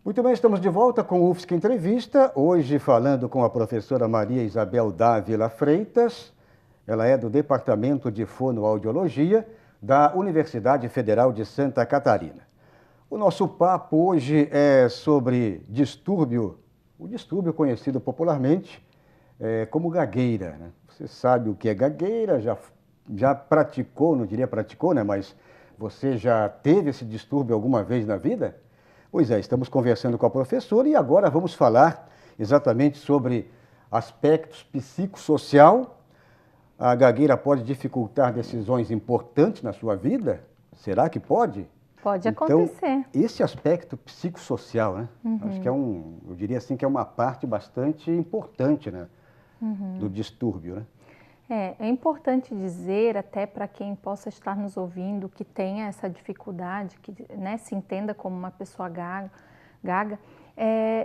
Muito bem, estamos de volta com o UFSC Entrevista, hoje falando com a professora Maria Isabel Dávila Freitas. Ela é do Departamento de Fonoaudiologia da Universidade Federal de Santa Catarina. O nosso papo hoje é sobre distúrbio, o distúrbio conhecido popularmente como gagueira, né? Você sabe o que é gagueira, já praticou, não diria praticou, né? Mas você já teve esse distúrbio alguma vez na vida? Pois é, estamos conversando com a professora e agora vamos falar exatamente sobre aspectos psicossocial. A gagueira pode dificultar decisões importantes na sua vida? Será que pode? Pode acontecer. Então, esse aspecto psicossocial, né? Acho que eu diria assim que é uma parte bastante importante, né? Do distúrbio, né? É importante dizer, até para quem possa estar nos ouvindo, que tenha essa dificuldade, que, né, se entenda como uma pessoa gaga,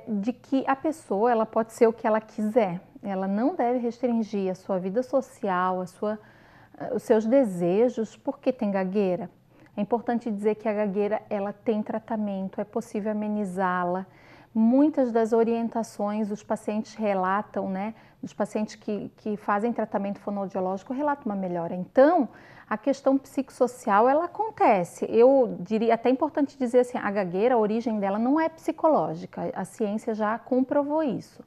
de que a pessoa ela pode ser o que ela quiser. Ela não deve restringir a sua vida social, os seus desejos, porque tem gagueira. É importante dizer que a gagueira ela tem tratamento, é possível amenizá-la. Muitas das orientações os pacientes relatam, né? Os pacientes que fazem tratamento fonoaudiológico relatam uma melhora. Então, a questão psicossocial, ela acontece. Eu diria, até importante dizer assim, a gagueira, a origem dela não é psicológica, a ciência já comprovou isso.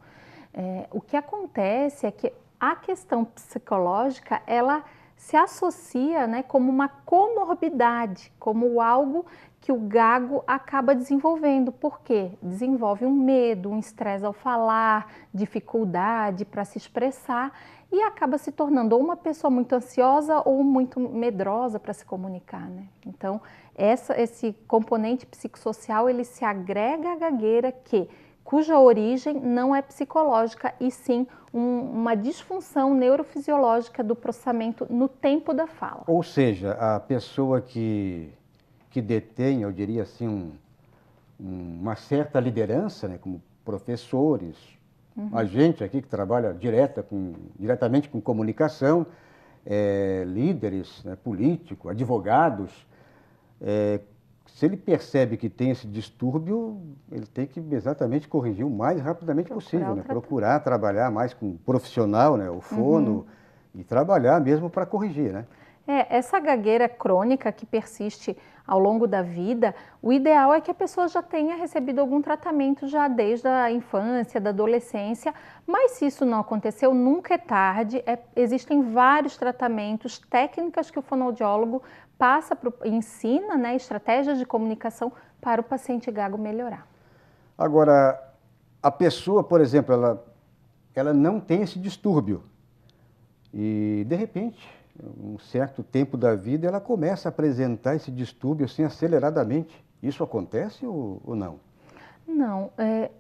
O que acontece é que a questão psicológica, ela se associa, né, como uma comorbidade, como algo que o gago acaba desenvolvendo. Por quê? Desenvolve um medo, um estresse ao falar, dificuldade para se expressar e acaba se tornando ou uma pessoa muito ansiosa ou muito medrosa para se comunicar, né? Então, esse componente psicossocial, ele se agrega à gagueira cuja origem não é psicológica e sim uma disfunção neurofisiológica do processamento no tempo da fala. Ou seja, a pessoa que detém, eu diria assim, uma certa liderança, né, como professores, a gente aqui que trabalha diretamente com comunicação, líderes, né, políticos, advogados, se ele percebe que tem esse distúrbio, ele tem que exatamente corrigir o mais rapidamente possível, né? Procurar trabalhar mais com o profissional, né? O fono, e trabalhar mesmo para corrigir, né? Essa gagueira crônica que persiste ao longo da vida, o ideal é que a pessoa já tenha recebido algum tratamento já desde a infância, da adolescência, mas se isso não aconteceu, nunca é tarde, existem vários tratamentos, técnicas que o fonoaudiólogo ensina, né, estratégias de comunicação para o paciente gago melhorar. Agora, a pessoa, por exemplo, ela não tem esse distúrbio e, de repente, um certo tempo da vida, ela começa a apresentar esse distúrbio assim aceleradamente. Isso acontece ou não? Não,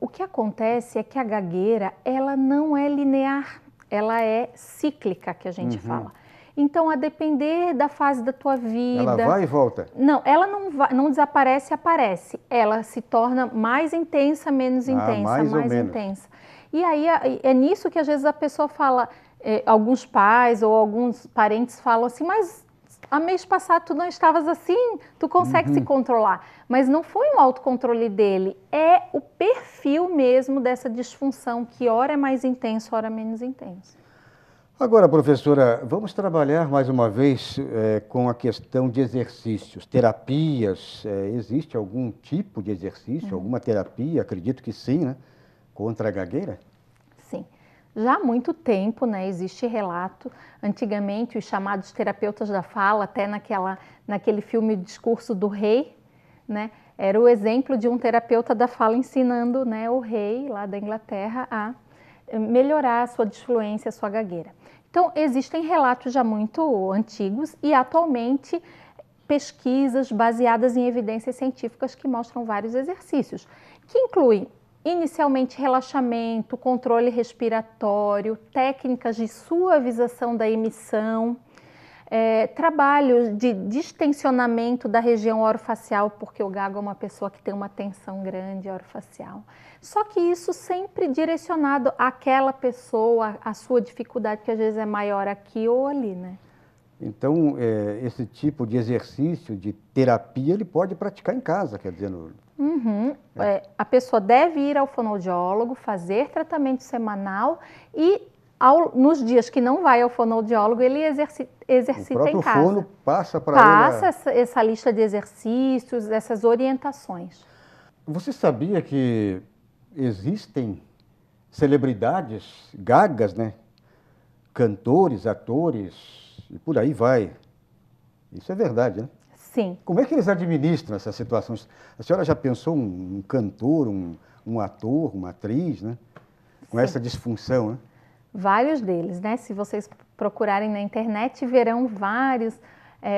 o que acontece é que a gagueira, ela não é linear, ela é cíclica, que a gente fala. Então, a depender da fase da tua vida... Ela vai e volta? Não, ela não desaparece, aparece. Ela se torna mais intensa, menos intensa, mais intensa. E aí, é nisso que às vezes a pessoa fala, alguns pais ou alguns parentes falam assim, mas a mês passado tu não estavas assim, tu consegue se controlar. Mas não foi um autocontrole dele, é o perfil mesmo dessa disfunção, que ora é mais intenso, ora menos intenso. Agora, professora, vamos trabalhar mais uma vez com a questão de exercícios, terapias. Existe algum tipo de exercício, alguma terapia? Acredito que sim, né? Contra a gagueira? Sim. Já há muito tempo, né, existe relato, antigamente os chamados terapeutas da fala, até naquele filme Discurso do Rei, né, era o exemplo de um terapeuta da fala ensinando, né, o rei lá da Inglaterra a melhorar a sua disfluência, a sua gagueira. Então, existem relatos já muito antigos e atualmente pesquisas baseadas em evidências científicas que mostram vários exercícios, que incluem inicialmente relaxamento, controle respiratório, técnicas de suavização da emissão, trabalhos de distensionamento da região orofacial, porque o gago é uma pessoa que tem uma tensão grande orofacial. Só que isso sempre direcionado àquela pessoa, à sua dificuldade, que às vezes é maior aqui ou ali, né? Então, esse tipo de exercício, de terapia, ele pode praticar em casa, quer dizer... A pessoa deve ir ao fonoaudiólogo, fazer tratamento semanal e nos dias que não vai ao fonoaudiólogo, ele exercita em casa. O próprio fono passa para ele... Passa essa lista de exercícios, essas orientações. Você sabia que existem celebridades gagas, né? Cantores, atores, e por aí vai. Isso é verdade, né? Sim. Como é que eles administram essas situações? A senhora já pensou um cantor, um ator, uma atriz, né? Com essa disfunção, né? Vários deles, né? Se vocês procurarem na internet, verão vários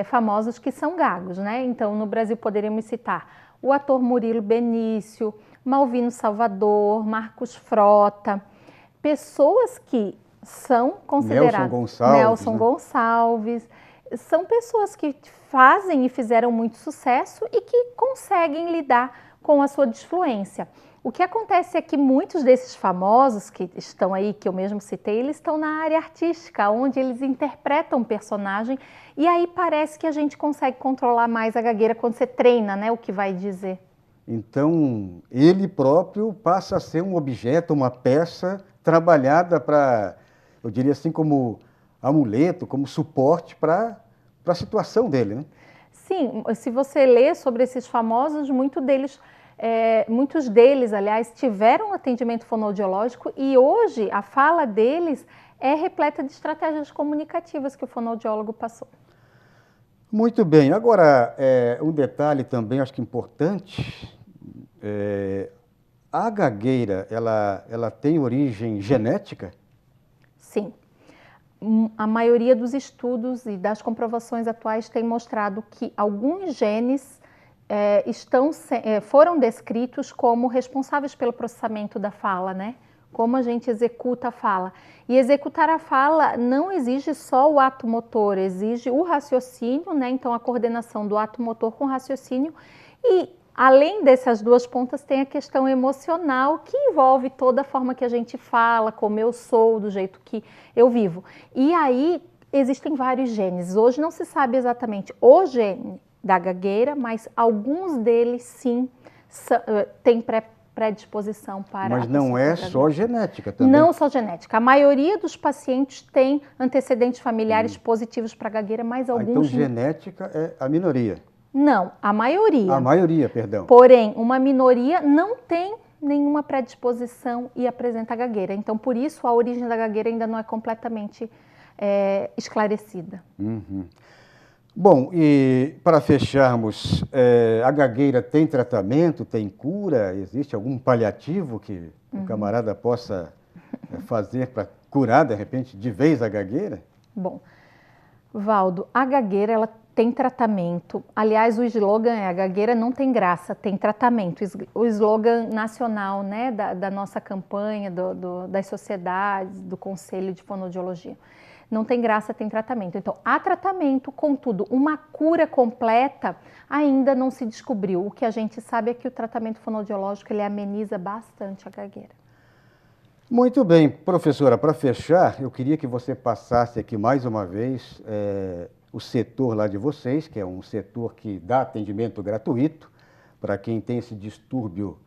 famosos que são gagos, né? Então, no Brasil, poderíamos citar o ator Murilo Benício, Malvino Salvador, Marcos Frota, pessoas que são consideradas... Nelson Gonçalves. São pessoas que fazem e fizeram muito sucesso e que conseguem lidar com a sua disfluência. O que acontece é que muitos desses famosos que estão aí, que eu mesmo citei, eles estão na área artística, onde eles interpretam um personagem e aí parece que a gente consegue controlar mais a gagueira quando você treina, né, o que vai dizer. Então, ele próprio passa a ser um objeto, uma peça trabalhada para, eu diria assim, como amuleto, como suporte para a situação dele, né? Sim, se você lê sobre esses famosos, muitos deles, aliás, tiveram atendimento fonoaudiológico e hoje a fala deles é repleta de estratégias comunicativas que o fonoaudiólogo passou. Muito bem. Agora, um detalhe também, acho que importante, a gagueira, ela tem origem genética? Sim. A maioria dos estudos e das comprovações atuais tem mostrado que alguns genes foram descritos como responsáveis pelo processamento da fala, né? Como a gente executa a fala. E executar a fala não exige só o ato motor, exige o raciocínio, né? Então, a coordenação do ato motor com o raciocínio. E, além dessas duas pontas, tem a questão emocional, que envolve toda a forma que a gente fala, como eu sou, do jeito que eu vivo. E aí, existem vários genes. Hoje não se sabe exatamente o gene da gagueira, mas alguns deles, sim, têm predisposição para... Mas não é só genética também? Não só genética. A maioria dos pacientes tem antecedentes familiares positivos para gagueira, mas alguns... Então, genética é a minoria? Não, a maioria. A maioria, perdão. Porém, uma minoria não tem nenhuma predisposição e apresenta gagueira. Então, por isso, a origem da gagueira ainda não é completamente esclarecida. Bom, e para fecharmos, a gagueira tem tratamento, tem cura? Existe algum paliativo que o camarada possa fazer para curar, de repente, de vez a gagueira? Bom, Valdo, a gagueira, ela tem tratamento. Aliás, o slogan é: a gagueira não tem graça, tem tratamento. O slogan nacional, né, da nossa campanha, das sociedades, do Conselho de Fonoaudiologia. Não tem graça, tem tratamento. Então, há tratamento, contudo, uma cura completa ainda não se descobriu. O que a gente sabe é que o tratamento fonoaudiológico, ele ameniza bastante a gagueira. Muito bem, professora, para fechar, eu queria que você passasse aqui mais uma vez o setor lá de vocês, que é um setor que dá atendimento gratuito para quem tem esse distúrbio,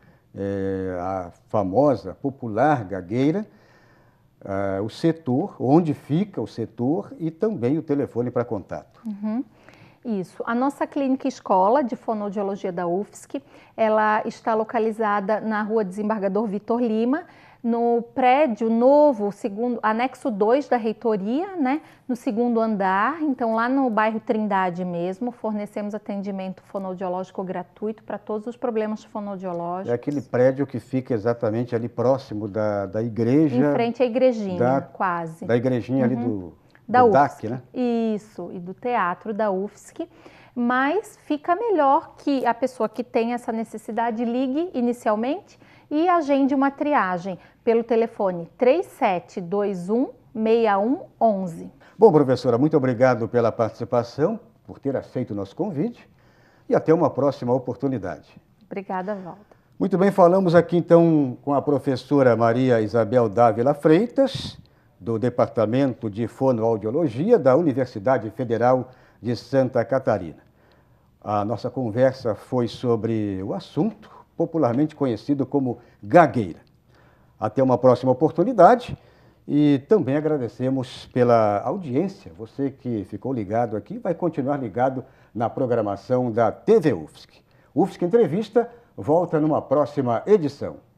a famosa, popular gagueira, o setor, onde fica o setor e também o telefone para contato. Isso. A nossa clínica escola de fonoaudiologia da UFSC, ela está localizada na Rua Desembargador Vitor Lima, no prédio novo, anexo 2 da reitoria, né, no 2º andar. Então, lá no bairro Trindade mesmo, fornecemos atendimento fonoaudiológico gratuito para todos os problemas fonoaudiológicos. É aquele prédio que fica exatamente ali próximo da igreja. Em frente à igrejinha, quase. Da igrejinha ali do UFSC, DAC, né? Isso, e do teatro da UFSC. Mas fica melhor que a pessoa que tem essa necessidade ligue inicialmente e agende uma triagem pelo telefone 3721-6111. Bom, professora, muito obrigado pela participação, por ter aceito o nosso convite e até uma próxima oportunidade. Obrigada, Valdo. Muito bem, falamos aqui então com a professora Maria Isabel Dávila Freitas, do Departamento de Fonoaudiologia da Universidade Federal de Santa Catarina. A nossa conversa foi sobre o assunto popularmente conhecido como gagueira. Até uma próxima oportunidade e também agradecemos pela audiência. Você que ficou ligado aqui vai continuar ligado na programação da TV UFSC. UFSC Entrevista volta numa próxima edição.